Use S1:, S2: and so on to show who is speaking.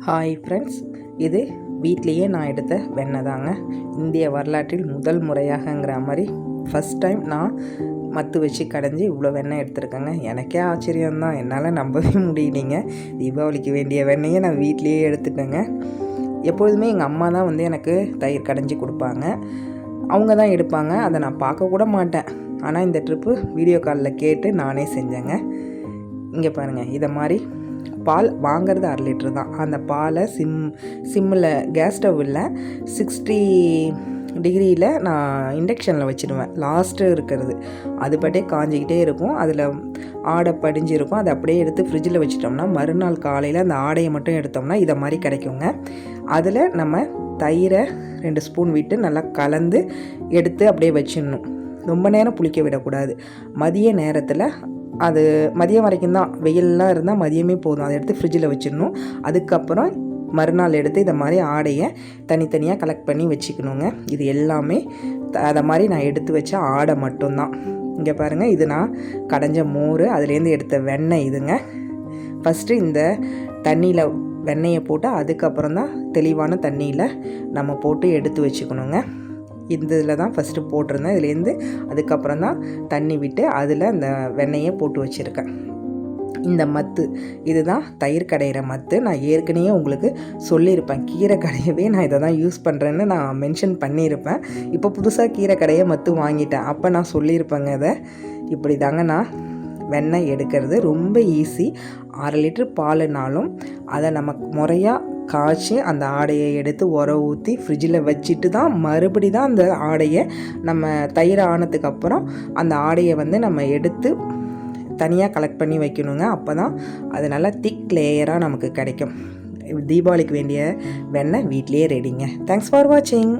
S1: Hi friends, இது வீட்லேயே நான் எடுத்த வெண்ணெய் தாங்க. இந்திய வரலாற்றில் முதல் முறையாகங்கிற மாதிரி ஃபஸ்ட் டைம் நான் மத்து வச்சு கடைஞ்சி இவ்வளோ வெண்ணெய் எடுத்துருக்கேங்க. எனக்கே ஆச்சரியம்தான், என்னால் நம்பவே முடியலைங்க. தீபாவளிக்கு வேண்டிய வெண்ணெயை நான் வீட்லேயே எடுத்துட்டேங்க. எப்பொழுதுமே எங்கள் அம்மா தான் வந்து எனக்கு தயிர் கடைஞ்சி கொடுப்பாங்க. அவங்க தான் எடுப்பாங்க, அதை நான் பார்க்க கூட மாட்டேன். ஆனால் இந்த ட்ரிப்பு வீடியோ காலில் கேட்டு நானே செஞ்சேங்க. இங்கே பாருங்கள், இதை மாதிரி பால் வாங்கிறது 1/2 லிட்ரு தான். அந்த பாலை சிம்மில் கேஸ் ஸ்டவ்வில் 60 டிகிரியில் நான் இண்டக்ஷனில் வச்சுடுவேன். லாஸ்ட்டு இருக்கிறது அது பாட்டே காஞ்சிக்கிட்டே இருக்கும், அதில் ஆடை படிஞ்சிருக்கும். அதை அப்படியே எடுத்து ஃப்ரிட்ஜில் வச்சிட்டோம்னா மறுநாள் காலையில் அந்த ஆடையை மட்டும் எடுத்தோம்னா இதை மாதிரி கிடைக்குங்க. அதில் நம்ம தயிரை 2 ஸ்பூன் விட்டு நல்லா கலந்து எடுத்து அப்படியே வச்சிடணும். ரொம்ப நேரம் புளிக்க விடக்கூடாது. மதிய நேரத்தில், அது மதியம் வரைக்கும் தான், வெயிலெலாம் இருந்தால் மதியமே போதும், அதை எடுத்து ஃப்ரிட்ஜில் வச்சிடணும். அதுக்கப்புறம் மறுநாள் எடுத்து இதை மாதிரி ஆடையை தனித்தனியாக கலெக்ட் பண்ணி வச்சுக்கணுங்க. இது எல்லாமே அதை மாதிரி நான் எடுத்து வச்ச ஆடை மட்டும்தான். இங்கே பாருங்கள், இது நான் கடைஞ்ச மோர், அதுலேருந்து எடுத்த வெண்ணெய் இதுங்க. ஃபஸ்ட்டு இந்த தண்ணியில் வெண்ணெயை போட்டு அதுக்கப்புறம் தான் தெளிவான தண்ணியில் நம்ம போட்டு எடுத்து வச்சுக்கணுங்க. இந்த இதில் தான் ஃபஸ்ட்டு போட்டிருந்தேன். இதுலேருந்து அதுக்கப்புறம் தான் தண்ணி விட்டு அதில் அந்த வெண்ணெயை போட்டு வச்சுருக்கேன். இந்த மத்து இதுதான் தயிர் கடையிற மத்து. நான் ஏற்கனவே உங்களுக்கு சொல்லியிருப்பேன், கீரை கடையவே நான் இதை தான் யூஸ் பண்ணுறேன்னு நான் மென்ஷன் பண்ணியிருப்பேன். இப்போ புதுசாக கீரை கடையை மத்து வாங்கிட்டேன். அப்போ நான் சொல்லியிருப்பேங்க. இதை இப்படி தாங்க நான் வெண்ணெய் எடுக்கிறது. ரொம்ப ஈஸி. 1/2 லிட்ரு பாலுனாலும் அதை நமக்கு முறையாக காய்ச்சி அந்த ஆடையை எடுத்து ஊற்றி ஃப்ரிட்ஜில் வச்சுட்டு தான் மறுபடி தான் அந்த ஆடையை நம்ம தயிர் ஆனதுக்கப்புறம் அந்த ஆடையை வந்து நம்ம எடுத்து தனியாக கலெக்ட் பண்ணி வைக்கணுங்க. அப்போ தான் அது நல்லா திக் லேயராக நமக்கு கிடைக்கும். தீபாவளிக்கு வேண்டிய வெண்ணெய் வீட்லேயே ரெடிங்க. தேங்க்ஸ் ஃபார் வாட்சிங்.